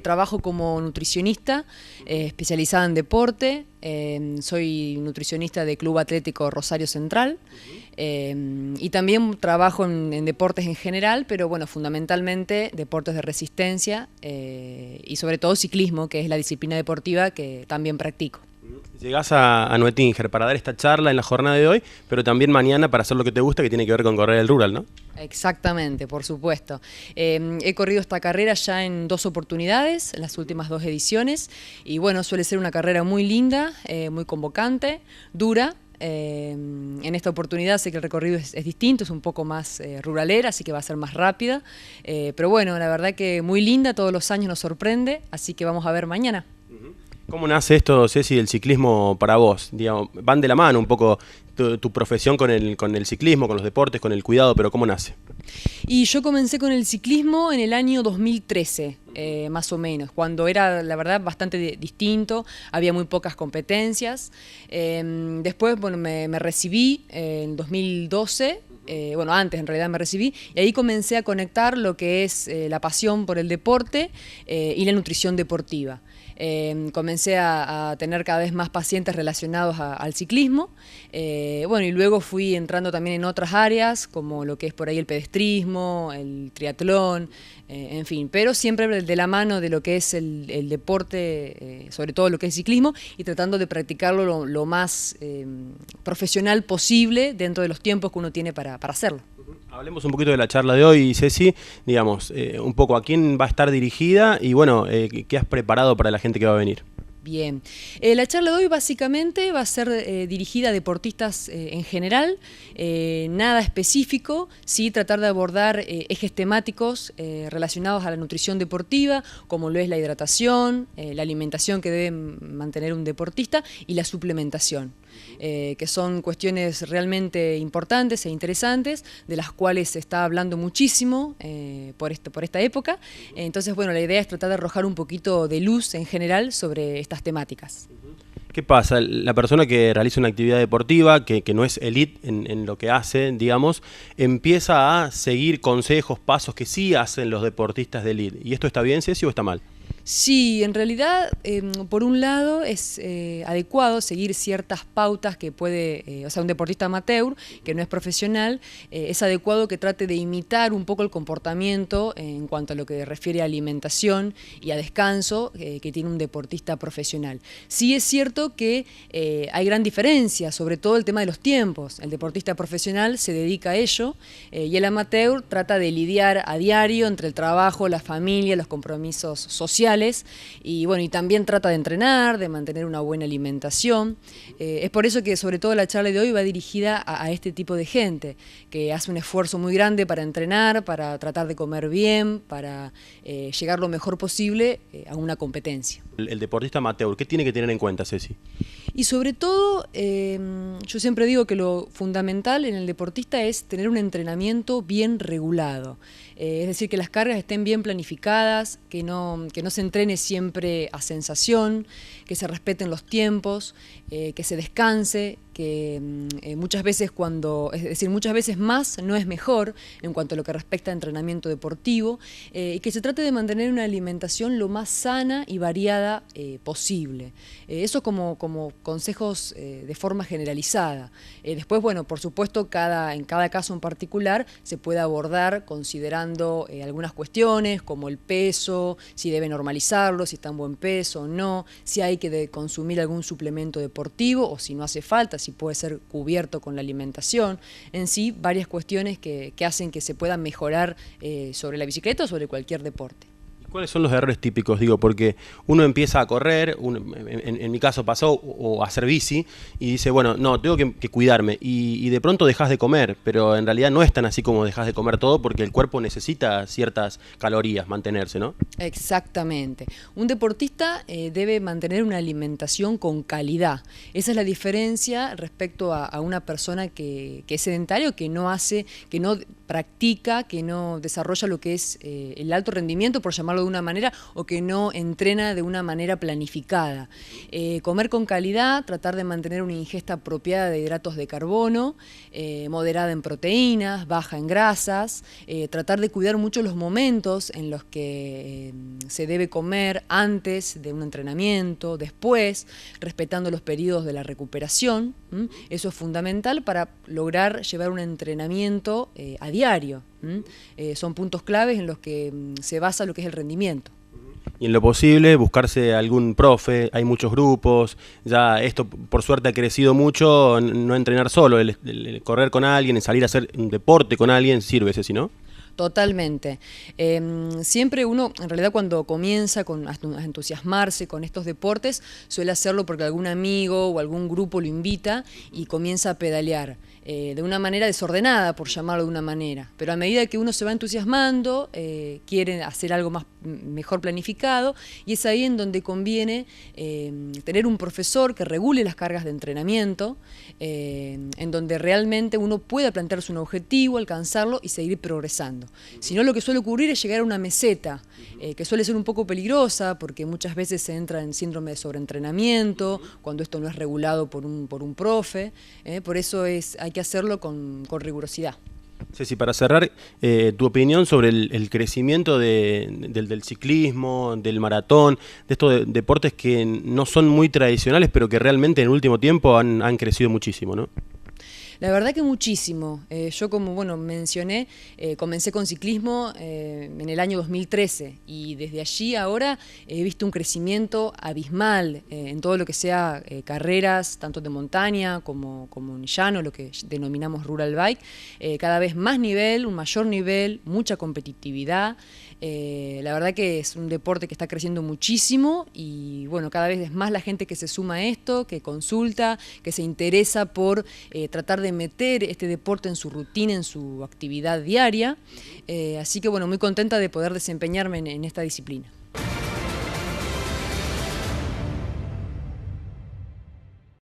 trabajo como nutricionista, especializada en deporte. Soy nutricionista de Club Atlético Rosario Central. Y también trabajo en deportes en general, pero bueno, fundamentalmente deportes de resistencia y sobre todo ciclismo, que es la disciplina deportiva que también practico. Llegás a Nuetinger para dar esta charla en la jornada de hoy, pero también mañana para hacer lo que te gusta, que tiene que ver con correr el rural, ¿no? Exactamente, por supuesto. He corrido esta carrera ya en 2 oportunidades, en las últimas 2 ediciones, y bueno, suele ser una carrera muy linda, muy convocante, dura. En esta oportunidad sé que el recorrido es distinto, es un poco más ruralera, así que va a ser más rápida, pero bueno, la verdad que muy linda, todos los años nos sorprende, así que vamos a ver mañana. ¿Cómo nace esto, Ceci, del ciclismo para vos? Digamos, van de la mano un poco tu profesión con el ciclismo, con los deportes, con el cuidado, pero ¿cómo nace? Y yo comencé con el ciclismo en el año 2013, más o menos, cuando era, la verdad, bastante distinto, había muy pocas competencias. Después, bueno, me recibí en 2012. Bueno, antes en realidad me recibí, y ahí comencé a conectar lo que es la pasión por el deporte y la nutrición deportiva. Comencé a tener cada vez más pacientes relacionados al ciclismo, bueno, y luego fui entrando también en otras áreas, como lo que es por ahí el pedestrismo, el triatlón, en fin, pero siempre de la mano de lo que es el deporte, sobre todo lo que es ciclismo, y tratando de practicarlo lo más profesional posible dentro de los tiempos que uno tiene para hacerlo. Hablemos un poquito de la charla de hoy, Ceci, digamos, un poco a quién va a estar dirigida y bueno, ¿qué has preparado para la gente que va a venir? Bien, la charla de hoy básicamente va a ser dirigida a deportistas en general, nada específico, sí tratar de abordar ejes temáticos relacionados a la nutrición deportiva, como lo es la hidratación, la alimentación que debe mantener un deportista y la suplementación. Que son cuestiones realmente importantes e interesantes, de las cuales se está hablando muchísimo por esta época. Entonces, bueno, la idea es tratar de arrojar un poquito de luz en general sobre estas temáticas. ¿Qué pasa? La persona que realiza una actividad deportiva, que no es elite en lo que hace, digamos, empieza a seguir consejos, pasos que sí hacen los deportistas de elite. ¿Y esto está bien, Ceci, o está mal? Sí, en realidad, por un lado es adecuado seguir ciertas pautas que puede, o sea, un deportista amateur que no es profesional, es adecuado que trate de imitar un poco el comportamiento en cuanto a lo que refiere a alimentación y a descanso que tiene un deportista profesional. Sí es cierto que hay gran diferencia, sobre todo el tema de los tiempos. El deportista profesional se dedica a ello y el amateur trata de lidiar a diario entre el trabajo, la familia, los compromisos sociales. Y bueno, y también trata de entrenar, de mantener una buena alimentación. Es por eso que sobre todo la charla de hoy va dirigida a este tipo de gente, que hace un esfuerzo muy grande para entrenar, para tratar de comer bien, para llegar lo mejor posible a una competencia. El deportista amateur, ¿qué tiene que tener en cuenta, Ceci? Y sobre todo, yo siempre digo que lo fundamental en el deportista es tener un entrenamiento bien regulado. Es decir, que las cargas estén bien planificadas, que no se entrene siempre a sensación, que se respeten los tiempos, que se descanse, que muchas veces muchas veces más no es mejor en cuanto a lo que respecta a entrenamiento deportivo, y que se trate de mantener una alimentación lo más sana y variada posible. Eso como consejos de forma generalizada. Después, bueno, por supuesto, en cada caso en particular se puede abordar considerando algunas cuestiones como el peso, si debe normalizarlo, si está en buen peso o no, si hay que consumir algún suplemento deportivo o si no hace falta, si puede ser cubierto con la alimentación. En sí, varias cuestiones que hacen que se pueda mejorar sobre la bicicleta o sobre cualquier deporte. ¿Cuáles son los errores típicos? Digo, porque uno empieza a correr, en mi caso pasó, o a hacer bici, y dice, bueno, no, tengo que cuidarme, y de pronto dejas de comer, pero en realidad no es tan así como dejas de comer todo, porque el cuerpo necesita ciertas calorías, mantenerse, ¿no? Exactamente. Un deportista debe mantener una alimentación con calidad. Esa es la diferencia respecto a una persona que es sedentario, que no practica, que no desarrolla lo que es el alto rendimiento, por llamarlo de una manera o que no entrena de una manera planificada. Comer con calidad, tratar de mantener una ingesta apropiada de hidratos de carbono, moderada en proteínas, baja en grasas, tratar de cuidar mucho los momentos en los que se debe comer antes de un entrenamiento, después, respetando los periodos de la recuperación. Eso es fundamental para lograr llevar un entrenamiento a diario. Son puntos claves en los que se basa lo que es el rendimiento. Y en lo posible buscarse algún profe, hay muchos grupos, ya esto por suerte ha crecido mucho, no entrenar solo, el correr con alguien, el salir a hacer un deporte con alguien sirve ese, ¿sí, no? Totalmente. Siempre uno, en realidad, cuando comienza a entusiasmarse con estos deportes, suele hacerlo porque algún amigo o algún grupo lo invita y comienza a pedalear. De una manera desordenada, por llamarlo de una manera. Pero a medida que uno se va entusiasmando, quiere hacer algo mejor planificado, y es ahí en donde conviene tener un profesor que regule las cargas de entrenamiento, en donde realmente uno pueda plantearse un objetivo, alcanzarlo y seguir progresando. Si no, lo que suele ocurrir es llegar a una meseta, que suele ser un poco peligrosa, porque muchas veces se entra en síndrome de sobreentrenamiento, cuando esto no es regulado por un profe. Por eso hay que hacerlo con rigurosidad. Ceci, para cerrar, tu opinión sobre el crecimiento del ciclismo, del maratón, de estos deportes que no son muy tradicionales, pero que realmente en el último tiempo han crecido muchísimo, ¿no? La verdad que muchísimo. Yo, como mencioné, comencé con ciclismo en el año 2013 y desde allí ahora he visto un crecimiento abismal en todo lo que sea carreras, tanto de montaña como en llano, lo que denominamos rural bike. Cada vez más nivel, un mayor nivel, mucha competitividad. La verdad que es un deporte que está creciendo muchísimo y cada vez es más la gente que se suma a esto, que consulta, que se interesa por tratar de meter este deporte en su rutina, en su actividad diaria. Así que muy contenta de poder desempeñarme en esta disciplina.